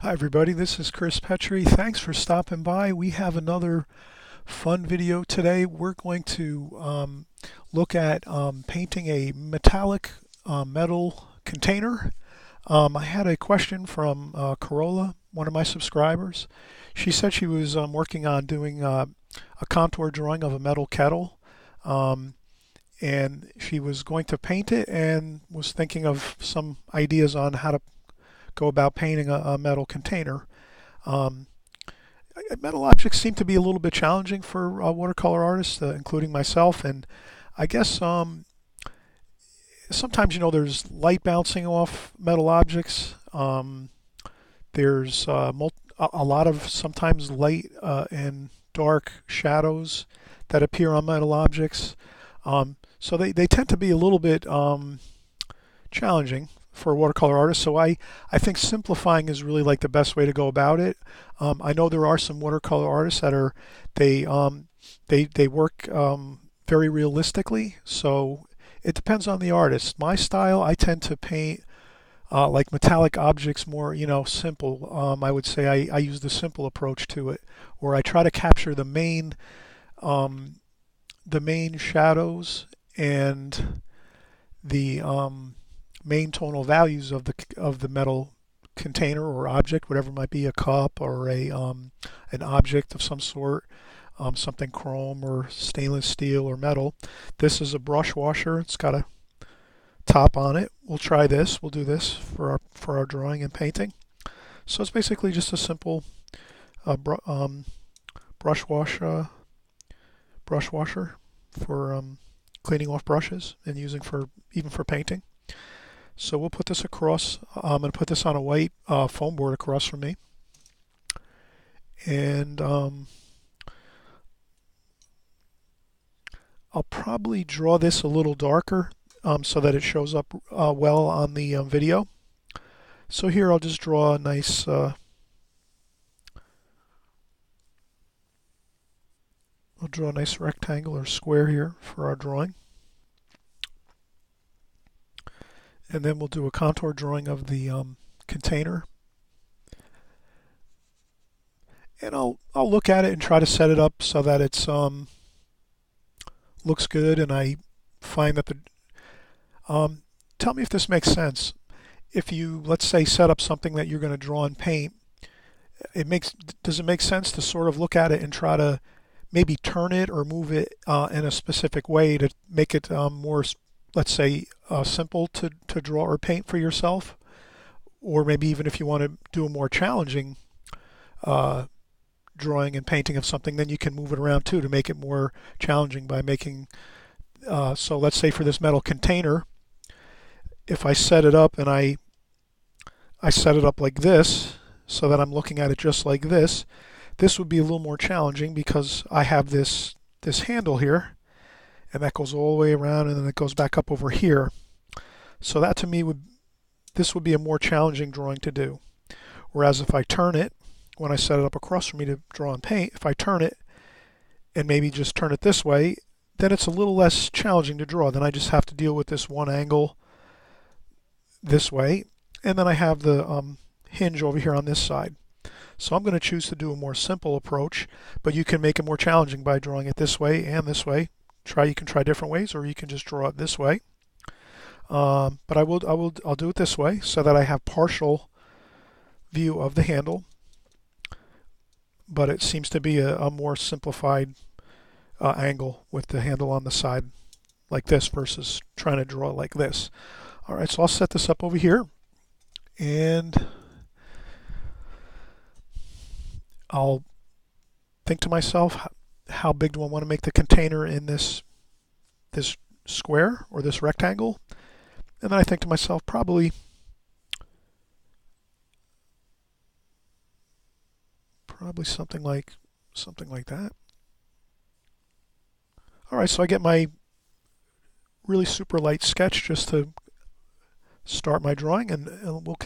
Hi everybody, this is Petri. Thanks for stopping by. We have another fun video today. We're going to look at painting a metallic metal container. I had a question from Corolla, one of my subscribers. She said she was working on doing a contour drawing of a metal kettle. Um, and she was going to paint it and was thinking of some ideas on how to go about painting a metal container. Um, Metal objects seem to be a little bit challenging for watercolor artists, including myself. And I guess sometimes there's light bouncing off metal objects. There's a lot of sometimes light and dark shadows that appear on metal objects. So they tend to be a little bit challenging for a watercolor artist. So I think simplifying is really like the best way to go about it. I know there are some watercolor artists that are they they work very realistically. So it depends on the artist. My style, I tend to paint like metallic objects more, simple. I would say I use the simple approach to it, where I try to capture um, the main shadows and the main tonal values of the metal container or object, whatever it might be, a cup or a an object of some sort, something chrome or stainless steel or metal. This is a brush washer. It's got a top on it. We'll try this. We'll do this for our drawing and painting. So it's basically just a simple brush wash brush washer for cleaning off brushes and using for even for painting. So we'll put this across. I'm going to put this on a white foam board across from me. And I'll probably draw this a little darker so that it shows up well on the video. So here I'll just draw a nice I'll draw a nice rectangle or square here for our drawing. And then we'll do a contour drawing of the container. And I'll look at it and try to set it up so that it's looks good, and I find that the tell me if this makes sense. If you, let's say, set up something that you're going to draw and paint, does it make sense to sort of look at it and try to maybe turn it or move it in a specific way to make it more, let's say, simple to draw or paint for yourself? Or maybe even if you want to do a more challenging uh, drawing and painting of something, then you can move it around too to make it more challenging by making, so let's say for this metal container, if I set it up and I set it up like this so that I'm looking at it just like this would be a little more challenging because I have this handle here, and that goes all the way around and then it goes back up over here. So that to me this would be a more challenging drawing to do. Whereas if I turn it, when I set it up across from me to draw and paint, if I turn it and maybe just turn it this way, then it's a little less challenging to draw. Then I just have to deal with this one angle this way, and then I have the hinge over here on this side. So I'm going to choose to do a more simple approach, but you can make it more challenging by drawing it this way and this way. You can try different ways, or you can just draw it this way. But I'll do it this way so that I have partial view of the handle, but it seems to be a more simplified angle with the handle on the side like this versus trying to draw like this. All right, so I'll set this up over here, and I'll think to myself, how big do I want to make the container in this square or this rectangle? And then I think to myself, probably something like that. All right, so I get my really super light sketch just to start my drawing, and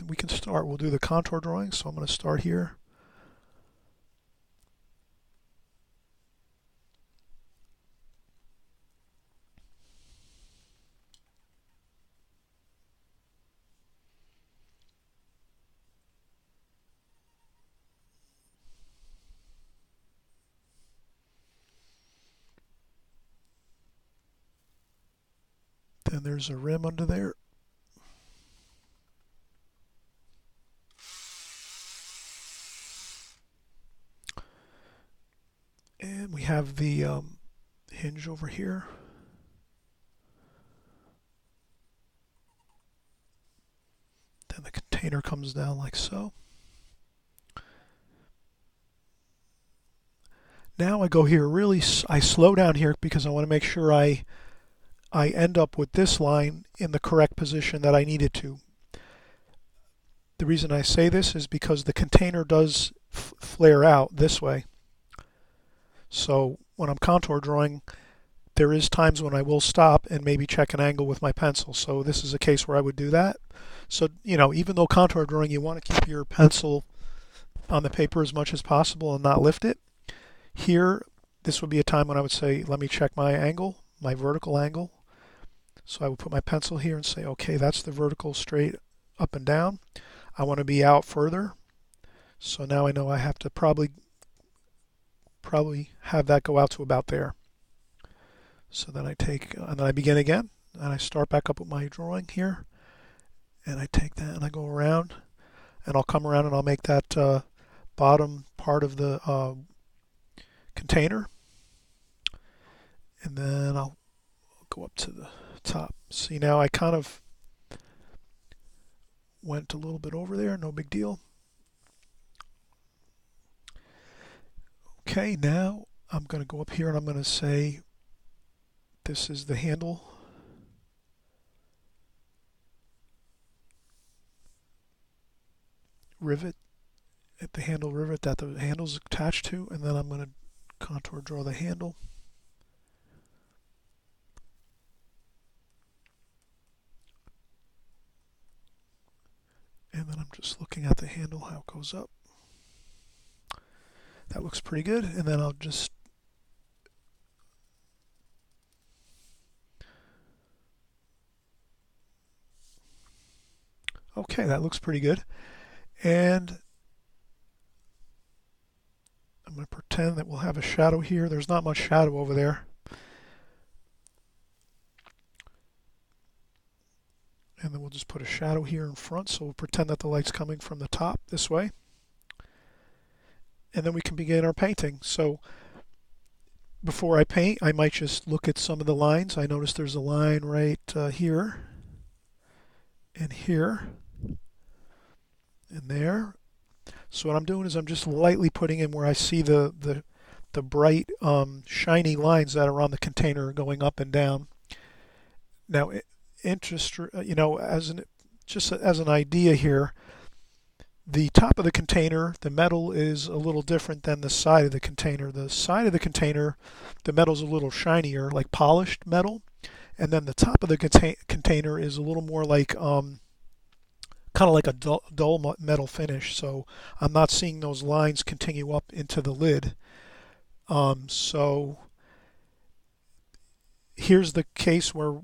we can start. We'll do the contour drawing. So I'm going to start here. And there's a rim under there. And we have the hinge over here. Then the container comes down like so. Now I go here really, I slow down here because I want to make sure I end up with this line in the correct position that I need it to. The reason I say this is because the container does flare out this way. So when I'm contour drawing, there is times when I will stop and maybe check an angle with my pencil. So this is a case where I would do that. So, you know, even though contour drawing, you want to keep your pencil on the paper as much as possible and not lift it. Here, this would be a time when I would say, let me check my angle, my vertical angle. So I would put my pencil here and say, okay, that's the vertical straight up and down. I want to be out further. So now I know I have to probably have that go out to about there. So then I take, and then I begin again, and I start back up with my drawing here, and I take that and I go around, and I'll come around and I'll make that bottom part of the container, and then I'll go up to the top. See, now I kind of went a little bit over there, no big deal. Okay, now I'm going to go up here and I'm going to say this is the handle. Rivet, at the handle rivet that the handle's attached to, and then I'm going to contour draw the handle. And then I'm just looking at the handle, how it goes up. That looks pretty good. And then I'll just okay, that looks pretty good. And I'm going to pretend that we'll have a shadow here. There's not much shadow over there. And then we'll just put a shadow here in front. So we'll pretend that the light's coming from the top this way. And then we can begin our painting. So before I paint, I might just look at some of the lines. I notice there's a line right here and here and there. So what I'm doing is I'm just lightly putting in where I see the bright shiny lines that are on the container going up and down. Now, you know, as an idea here, the top of the container, the metal is a little different than the side of the container. The side of the container, the metal's a little shinier, like polished metal, and then the top of the container is a little more like kind of like a dull metal finish. So I'm not seeing those lines continue up into the lid. So here's the case where,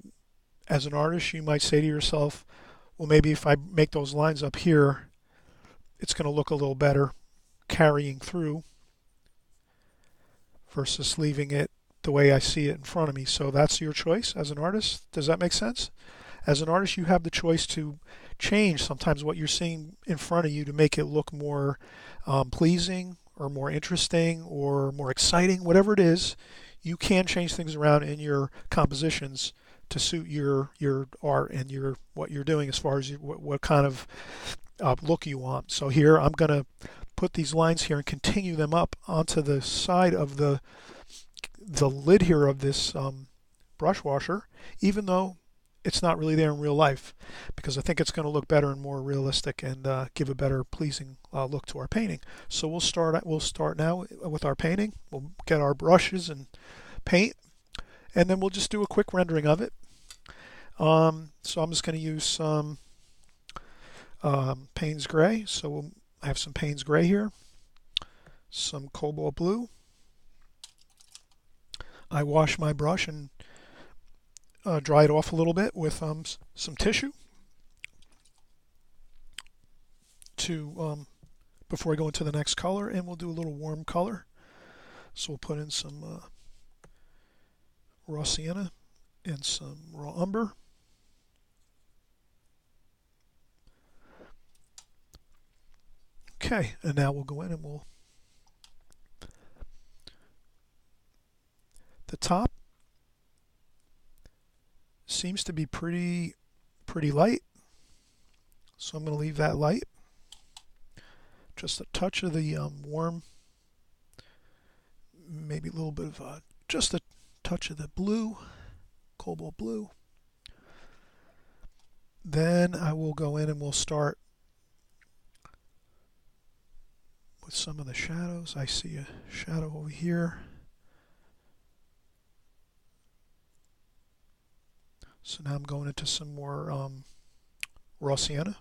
as an artist, you might say to yourself, well, maybe if I make those lines up here, it's going to look a little better carrying through versus leaving it the way I see it in front of me. So that's your choice as an artist. Does that make sense? As an artist, you have the choice to change sometimes what you're seeing in front of you to make it look more pleasing or more interesting or more exciting, whatever it is. You can change things around in your compositions to suit your art and what you're doing as far as what kind of look you want. So here I'm going to put these lines here and continue them up onto the side of the lid here of this brush washer, even though it's not really there in real life, because I think it's going to look better and more realistic and give a better pleasing look to our painting. So we'll start now with our painting. We'll get our brushes and paint, and then we'll just do a quick rendering of it. So I'm just going to use some Payne's Gray. So I have some Payne's Gray here, some Cobalt Blue. I wash my brush and dry it off a little bit with some tissue before I go into the next color, and we'll do a little warm color. So we'll put in some raw sienna and some raw umber. Okay, and now we'll go in and the top seems to be pretty light, so I'm going to leave that light. Just a touch of the warm, maybe a little bit of just a touch of the blue, cobalt blue. Then I will go in and we'll start with some of the shadows. I see a shadow over here. So now I'm going into some more raw sienna.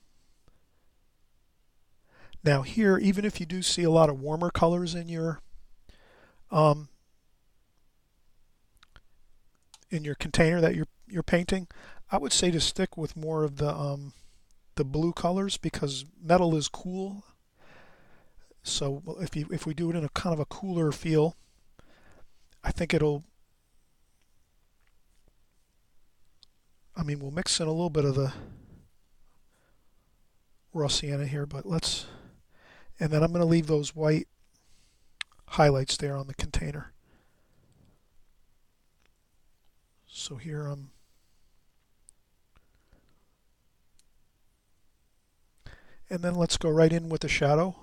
Now here, even if you do see a lot of warmer colors um, in your container that you're painting, I would say to stick with more of the blue colors because metal is cool. So if we do it in a kind of a cooler feel, I think it'll. I mean, we'll mix in a little bit of the raw sienna here, but let's. And then I'm going to leave those white highlights there on the container. So here and then let's go right in with the shadow.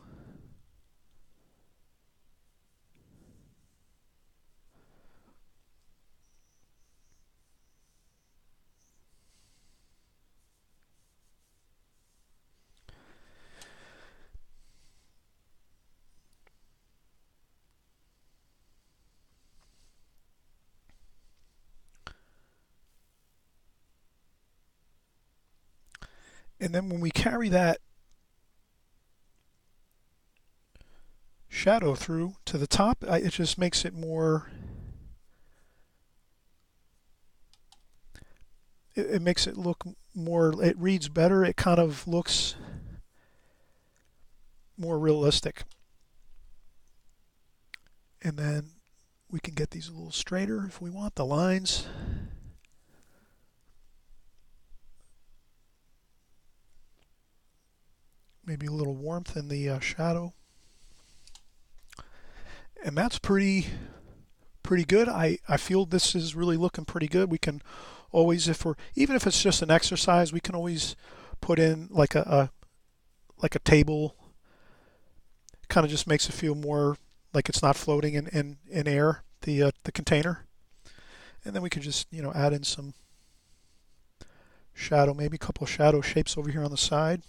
And then when we carry that shadow through to the top, it just makes it more. It makes it look more. It reads better. It kind of looks more realistic. And then we can get these a little straighter if we want the lines. Maybe a little warmth in the shadow. And that's pretty good. I feel this is really looking pretty good. We can always, even if it's just an exercise, we can always put in like a table. Kind of just makes it feel more like it's not floating in air, the container. And then we could just add in some shadow, maybe a couple of shadow shapes over here on the side.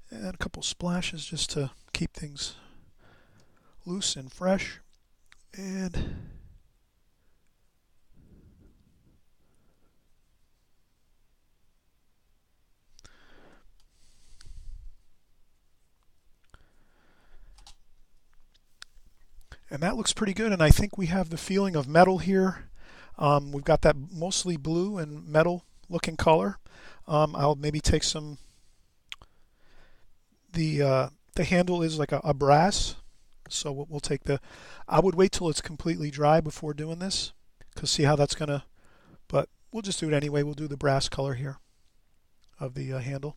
And a couple splashes just to keep things loose and fresh. And that looks pretty good, and I think we have the feeling of metal here. We've got that mostly blue and metal looking color. I'll maybe take some. The handle is like a brass, so we'll take I would wait till it's completely dry before doing this, because see how that's gonna. But we'll just do it anyway. We'll do the brass color here of the handle.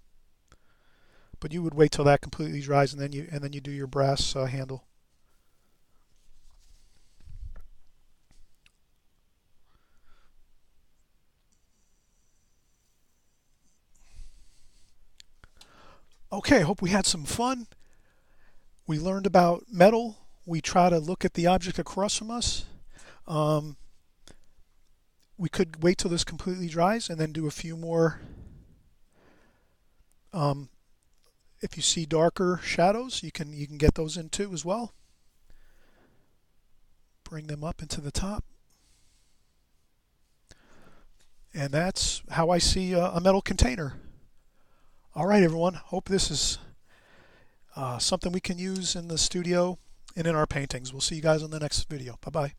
But you would wait till that completely dries, and then you do your brass handle. Okay, I hope we had some fun. We learned about metal. We try to look at the object across from us. We could wait till this completely dries and then do a few more. If you see darker shadows, you can get those in too as well. Bring them up into the top. And that's how I see a metal container. All right, everyone. Hope this is something we can use in the studio and in our paintings. We'll see you guys on the next video. Bye-bye.